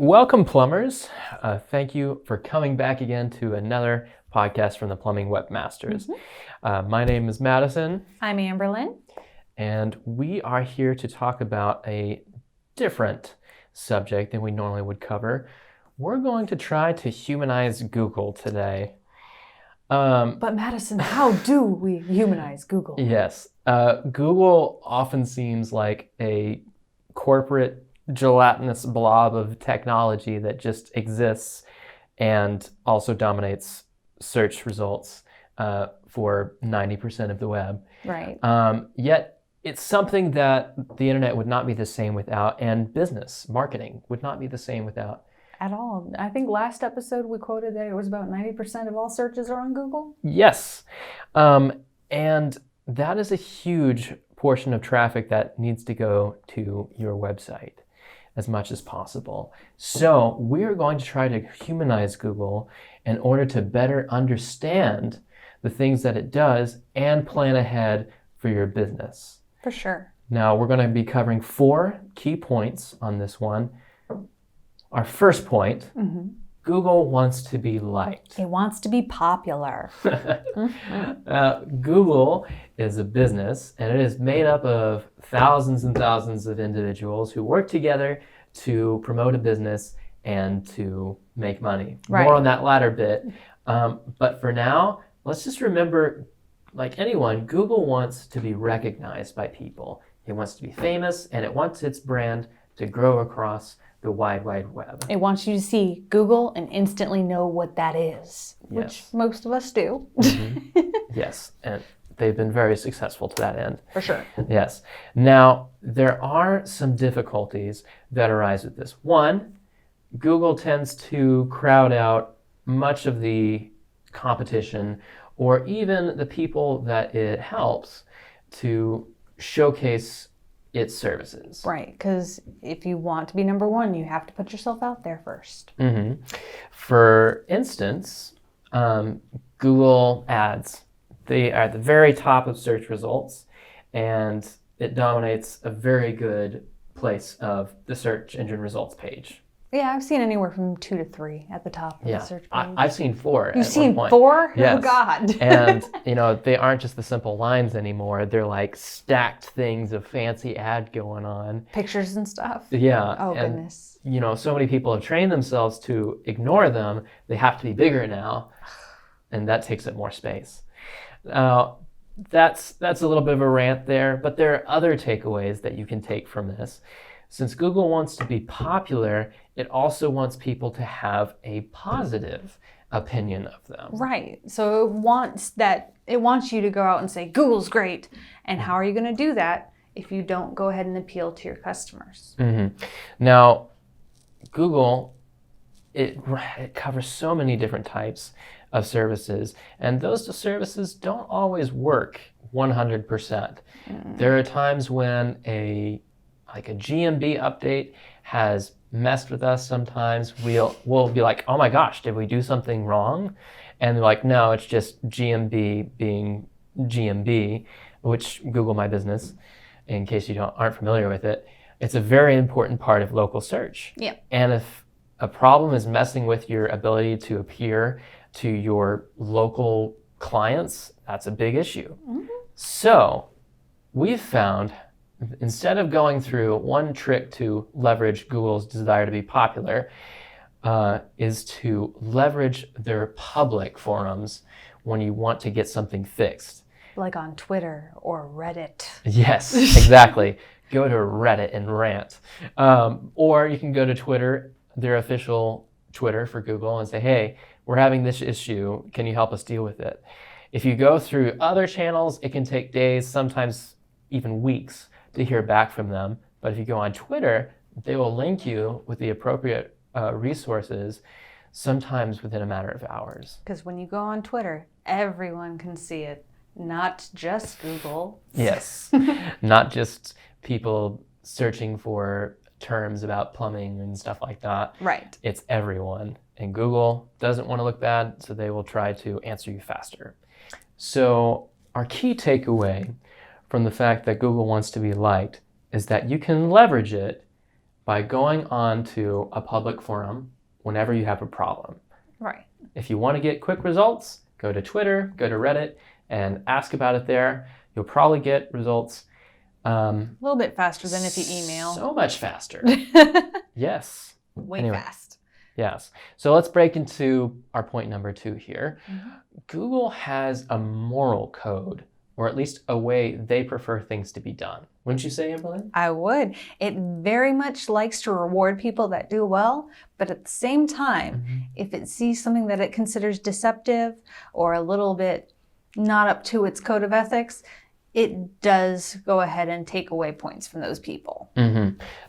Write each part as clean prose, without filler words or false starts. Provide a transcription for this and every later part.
welcome plumbers. Thank you for coming back again to another podcast from the Plumbing Webmasters. My name is Madison. I'm Amberlyn. And we are here to talk about a different subject than we normally would cover. We're going to try to humanize Google today. But Madison, how do we humanize Google? Yes. Google often seems like a corporate gelatinous blob of technology that just exists and also dominates search results for 90% of the web. Right. Yet it's something that the internet would not be the same without, and business marketing would not be the same without. At all. I think last episode we quoted that it was about 90% of all searches are on Google. Yes. And that is a huge portion of traffic that needs to go to your website as much as possible. So we're going to try to humanize Google in order to better understand the things that it does and plan ahead for your business. For sure. Now we're going to be covering 4 key points on this one. Our first point, Google wants to be liked. It wants to be popular. Google is a business, and it is made up of thousands and thousands of individuals who work together to promote a business and to make money. Right. More on that latter bit. But for now, let's just remember, like anyone, Google wants to be recognized by people. It wants to be famous, and it wants its brand to grow across the wide web. It wants you to see Google and instantly know what that is, which most of us do. Yes, and they've been very successful to that end. For sure. Yes. Now, there are some difficulties that arise with this. One, Google tends to crowd out much of the competition or even the people that it helps to showcase its services. Right, because if you want to be number one, you have to put yourself out there first. For instance, Google Ads, they are at the very top of search results, and it dominates a very good place of the search engine results page. Yeah, I've seen anywhere from 2 to 3 at the top of the search page. I've seen 4 You've at seen one point. 4? Yes. Oh, God. And, they aren't just the simple lines anymore. They're like stacked things of fancy ad going on. Pictures and stuff? Yeah. Oh, and, goodness. So many people have trained themselves to ignore them. They have to be bigger now, and that takes up more space. That's a little bit of a rant there, but there are other takeaways that you can take from this. Since Google wants to be popular, it also wants people to have a positive opinion of them. Right. So it wants you to go out and say, Google's great. And how are you going to do that if you don't go ahead and appeal to your customers? Now, Google, it covers so many different types of services, and those services don't always work 100%. There are times when a GMB update has messed with us sometimes. We'll be like, oh my gosh, did we do something wrong? And they're like, no, it's just GMB being GMB, which Google My Business, in case you aren't familiar with it, it's a very important part of local search. Yeah. And if a problem is messing with your ability to appear to your local clients, that's a big issue. So we've found, instead of going through one trick to leverage Google's desire to be popular, is to leverage their public forums when you want to get something fixed. Like on Twitter or Reddit. Yes, exactly. Go to Reddit and rant. Or you can go to Twitter, their official Twitter for Google, and say, hey, we're having this issue. Can you help us deal with it? If you go through other channels, it can take days, sometimes even weeks, to hear back from them. But if you go on Twitter, they will link you with the appropriate resources, sometimes within a matter of hours. Because when you go on Twitter, everyone can see it, not just Google. Yes, not just people searching for terms about plumbing and stuff like that. Right. It's everyone. And Google doesn't want to look bad, so they will try to answer you faster. So our key takeaway from the fact that Google wants to be liked is that you can leverage it by going on to a public forum whenever you have a problem. Right. If you want to get quick results, go to Twitter, go to Reddit, and ask about it there. You'll probably get results A little bit faster than if you email. so much faster. Yes. Way fast. Yes. So let's break into our point number 2 here. Google has a moral code, or at least a way they prefer things to be done. Wouldn't you say, Amberlynn? I would. It very much likes to reward people that do well, but at the same time, if it sees something that it considers deceptive or a little bit not up to its code of ethics, it does go ahead and take away points from those people.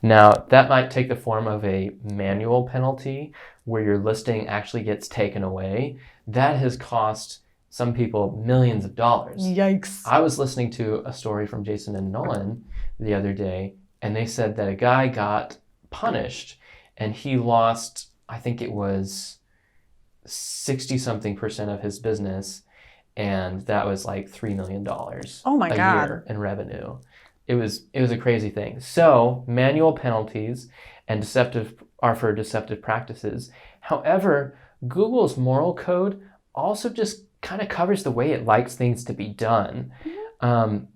Now, that might take the form of a manual penalty where your listing actually gets taken away. That has cost some people millions of dollars. Yikes. I was listening to a story from Jason and Nolan the other day, and they said that a guy got punished and he lost, I think it was 60-something% of his business, and that was like $3 million Oh my a God. year in revenue. It was a crazy thing. So manual penalties and are for deceptive practices. However, Google's moral code also just kind of covers the way it likes things to be done.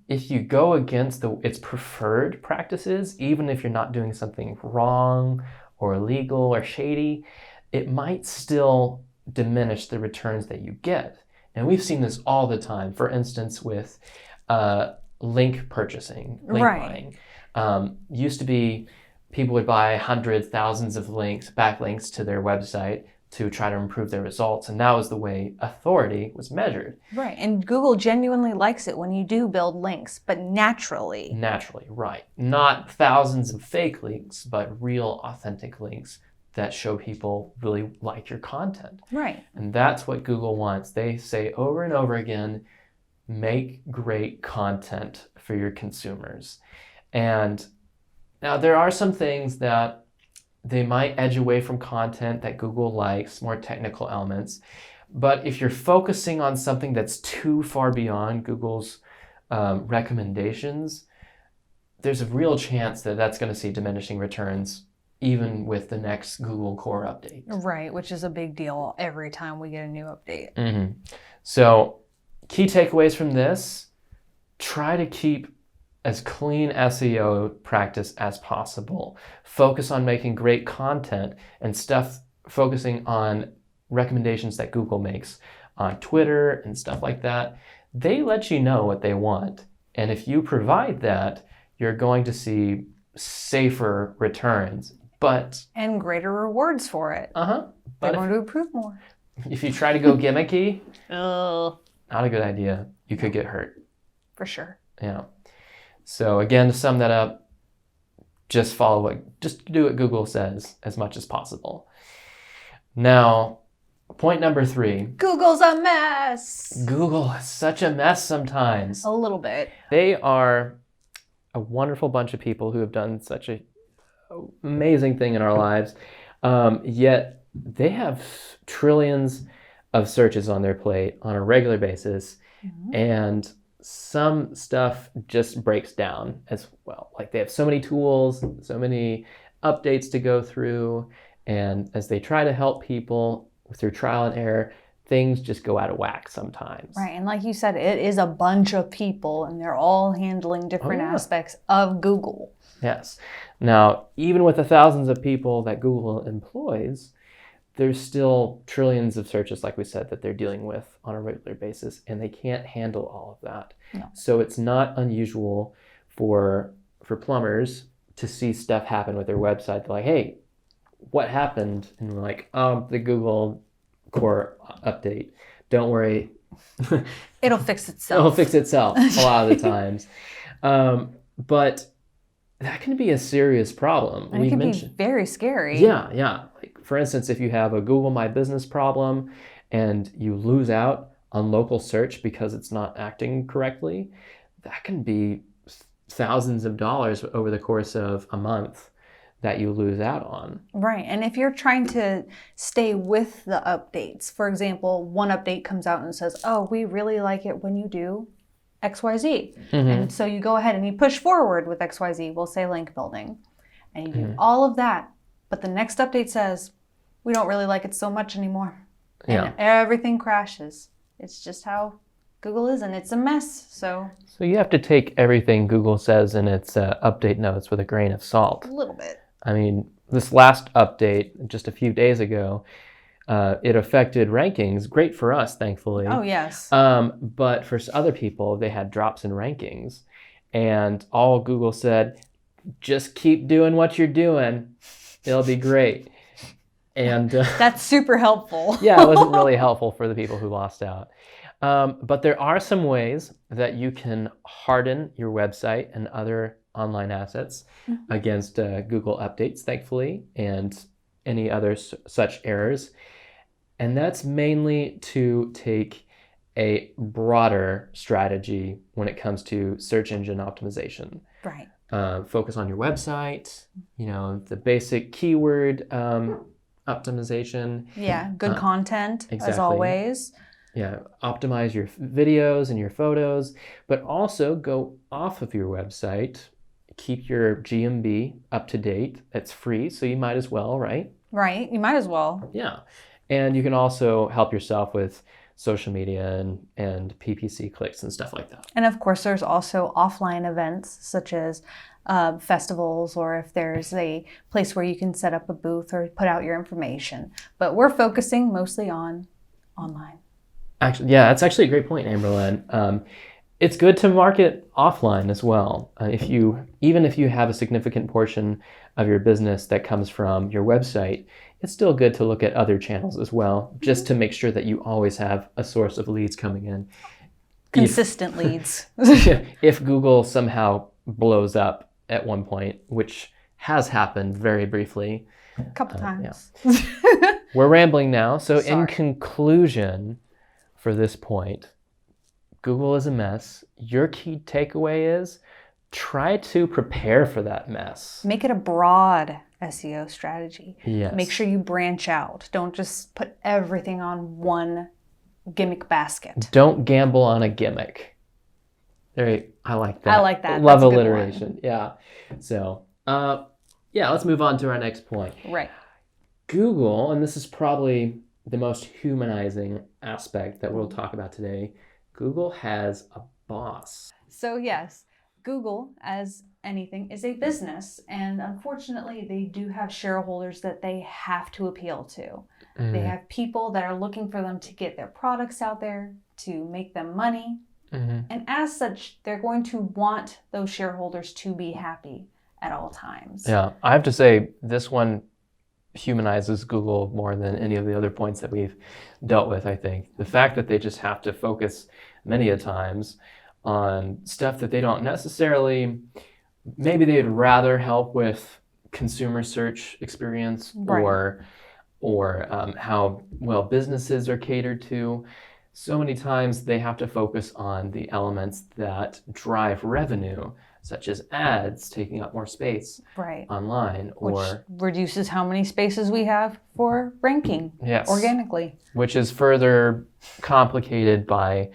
If you go against its preferred practices, even if you're not doing something wrong or illegal or shady, it might still diminish the returns that you get. And we've seen this all the time. For instance, with link purchasing, link Right. buying. Used to be people would buy hundreds, thousands of backlinks to their website to try to improve their results. And that was the way authority was measured. Right. And Google genuinely likes it when you do build links, but naturally. Naturally, right. Not thousands of fake links, but real authentic links that show people really like your content. Right. And that's what Google wants. They say over and over again, make great content for your consumers. And now there are some things that they might edge away from content that Google likes, more technical elements. But if you're focusing on something that's too far beyond Google's recommendations, there's a real chance that that's going to see diminishing returns even with the next Google Core update. Right, which is a big deal every time we get a new update. So key takeaways from this: try to keep as clean SEO practice as possible. Focus on making great content and stuff, focusing on recommendations that Google makes on Twitter and stuff like that. They let you know what they want. And if you provide that, you're going to see safer returns. And greater rewards for it. They're going to approve more. If you try to go gimmicky, not a good idea. You could get hurt. For sure. Yeah. So again, to sum that up, just do what Google says as much as possible. Now, point number 3. Google's a mess. Google is such a mess sometimes. A little bit. They are a wonderful bunch of people who have done such an amazing thing in our lives, yet they have trillions of searches on their plate on a regular basis, and some stuff just breaks down as well. Like they have so many tools, so many updates to go through, and as they try to help people through trial and error, things just go out of whack sometimes. Right, and like you said, it is a bunch of people, and they're all handling different aspects of Google. Yes. Now, even with the thousands of people that Google employs, there's still trillions of searches, like we said, that they're dealing with on a regular basis, and they can't handle all of that. No. So it's not unusual for plumbers to see stuff happen with their website. They're like, hey, what happened? And we're like, the Google Core update. Don't worry. It'll fix itself. It'll fix itself a lot of the times. But that can be a serious problem. And it can be very scary. Yeah. Like, for instance, if you have a Google My Business problem and you lose out on local search because it's not acting correctly, that can be thousands of dollars over the course of a month that you lose out on. Right. And if you're trying to stay with the updates, for example, one update comes out and says, oh, we really like it when you do XYZ. And so you go ahead and you push forward with XYZ, we'll say link building. and you do all of that, but the next update says, we don't really like it so much anymore. And everything crashes. It's just how Google is, and it's a mess. So you have to take everything Google says in its update notes with a grain of salt. A little bit. I mean, this last update, just a few days ago, it affected rankings. Great for us, thankfully. Oh, yes. But for other people, they had drops in rankings. And all Google said, just keep doing what you're doing. It'll be great. And that's super helpful. Yeah, it wasn't really helpful for the people who lost out. But there are some ways that you can harden your website and other online assets against Google updates, thankfully, and any other such errors. And that's mainly to take a broader strategy when it comes to search engine optimization. Right. Focus on your website, the basic keyword optimization. Yeah, good content, exactly. As always. Yeah, optimize your videos and your photos, but also go off of your website. Keep your GMB up to date. It's free, so you might as well, right? Right, you might as well. Yeah, and you can also help yourself with social media and PPC clicks and stuff like that. And of course, there's also offline events such as festivals, or if there's a place where you can set up a booth or put out your information. But we're focusing mostly on online. Actually, yeah, that's actually a great point, Amberlyn. It's good to market offline as well. Even if you have a significant portion of your business that comes from your website, it's still good to look at other channels as well, just to make sure that you always have a source of leads coming in. Consistent leads. If Google somehow blows up at one point, which has happened very briefly. A couple times. Yeah. We're rambling now. So Sorry. In conclusion for this point, Google is a mess. Your key takeaway is try to prepare for that mess. Make it a broad SEO strategy. Yes. Make sure you branch out. Don't just put everything on one gimmick basket. Don't gamble on a gimmick. I like that. I like that. Love That's a good alliteration. one. Yeah. So, let's move on to our next point. Right. Google, and this is probably the most humanizing aspect that we'll talk about today. Google has a boss. So yes, Google, as anything, is a business, and unfortunately they do have shareholders that they have to appeal to. They have people that are looking for them to get their products out there, to make them money, and as such, they're going to want those shareholders to be happy at all times. Yeah, I have to say this one humanizes Google more than any of the other points that we've dealt with, I think. The fact that they just have to focus many a times on stuff that they don't necessarily, maybe they'd rather help with consumer search experience, right, or how well businesses are catered to. So many times they have to focus on the elements that drive revenue, such as ads taking up more space online, which reduces how many spaces we have for ranking organically. Which is further complicated by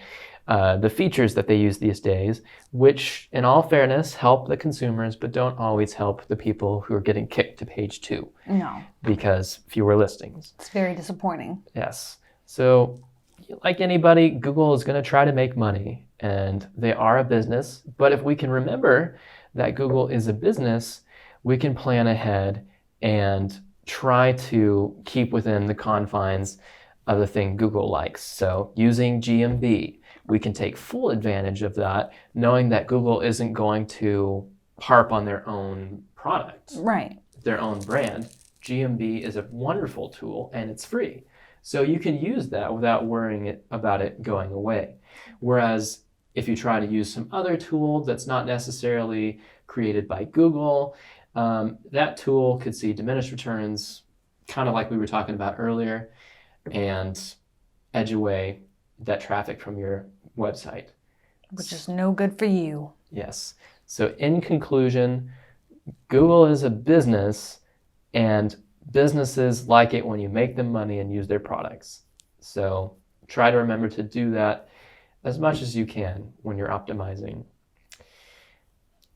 the features that they use these days, which in all fairness help the consumers, but don't always help the people who are getting kicked to page 2. No. Because fewer listings. It's very disappointing. Yes. So like anybody, Google is going to try to make money, and they are a business. But if we can remember that Google is a business, we can plan ahead and try to keep within the confines of the thing Google likes. So using GMB, we can take full advantage of that, knowing that Google isn't going to harp on their own product, their own brand. GMB is a wonderful tool, and it's free. So you can use that without worrying about it going away. Whereas if you try to use some other tool that's not necessarily created by Google, that tool could see diminished returns, kind of like we were talking about earlier, and edge away that traffic from your website. Which is no good for you. Yes. So in conclusion, Google is a business, and businesses like it when you make them money and use their products. So try to remember to do that as much as you can when you're optimizing.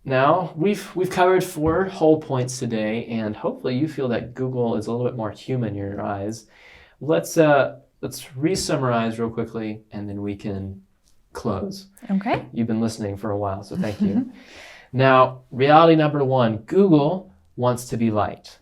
Now, we've covered 4 whole points today, and hopefully you feel that Google is a little bit more human in your eyes. Let's re-summarize real quickly, and then we can close. Okay. You've been listening for a while, so thank you. Now, reality number 1, Google wants to be liked.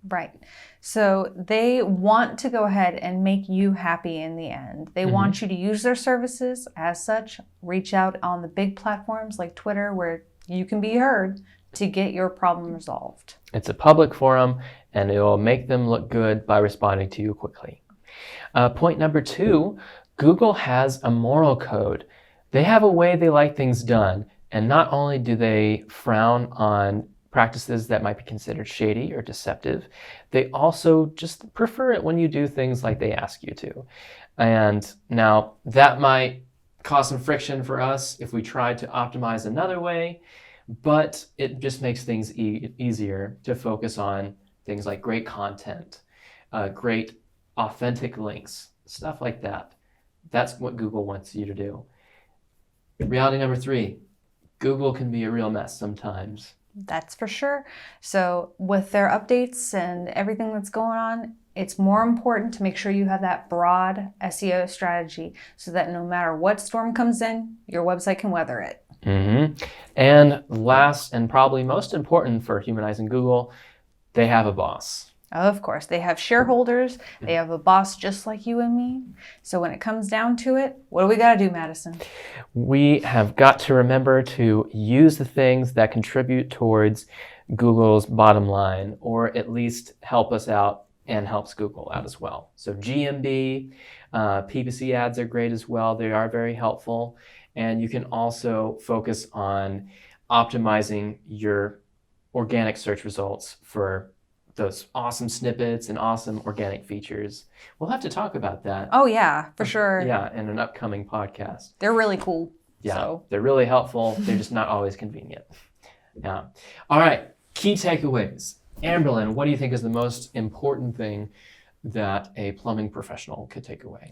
Right. So they want to go ahead and make you happy in the end. They want you to use their services. As such, reach out on the big platforms like Twitter, where you can be heard, to get your problem resolved. It's a public forum, and it will make them look good by responding to you quickly. Point number 2, Google has a moral code. They have a way they like things done, and not only do they frown on practices that might be considered shady or deceptive, they also just prefer it when you do things like they ask you to. And now that might cause some friction for us if we try to optimize another way, but it just makes things easier to focus on things like great content, great authentic links, stuff like that. That's what Google wants you to do. Reality number 3, Google can be a real mess sometimes. That's for sure. So with their updates and everything that's going on, it's more important to make sure you have that broad SEO strategy so that no matter what storm comes in, your website can weather it. And last and probably most important for Humanizing Google, they have a boss. Of course, they have shareholders. They have a boss just like you and me. So when it comes down to it, what do we got to do, Madison? We have got to remember to use the things that contribute towards Google's bottom line, or at least help us out and helps Google out as well. So GMB, PPC ads are great as well. They are very helpful. And you can also focus on optimizing your organic search results for those awesome snippets and awesome organic features. We'll have to talk about that. Oh yeah, for sure. Yeah, in an upcoming podcast. They're really cool. Yeah, so. They're really helpful. They're just not always convenient. Yeah. All right, key takeaways. Amberlyn, what do you think is the most important thing that a plumbing professional could take away?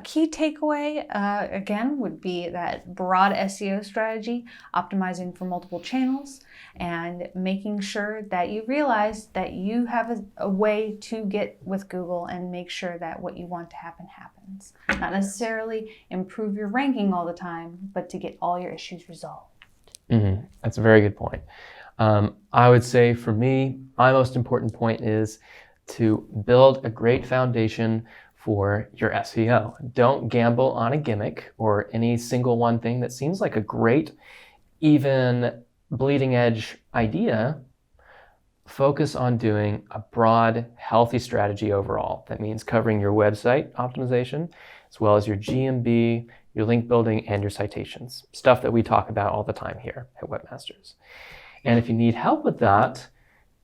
Key takeaway, again, would be that broad SEO strategy, optimizing for multiple channels, and making sure that you realize that you have a way to get with Google and make sure that what you want to happen happens. Not necessarily improve your ranking all the time, but to get all your issues resolved. That's a very good point. I would say for me, my most important point is to build a great foundation for your SEO. Don't gamble on a gimmick or any single one thing that seems like a great, even bleeding edge idea. Focus on doing a broad, healthy strategy overall. That means covering your website optimization, as well as your GMB, your link building, and your citations. Stuff that we talk about all the time here at Webmasters. And if you need help with that,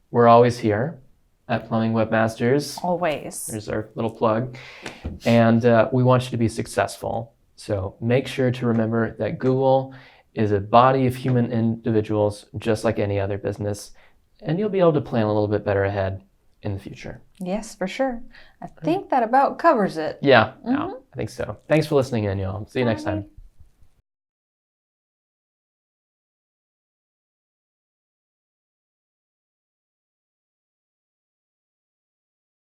we're always here at Plumbing Webmasters. Always. There's our little plug. And we want you to be successful. So make sure to remember that Google is a body of human individuals, just like any other business. And you'll be able to plan a little bit better ahead in the future. Yes, for sure. I think that about covers it. Yeah, I think so. Thanks for listening in, y'all. See you next time.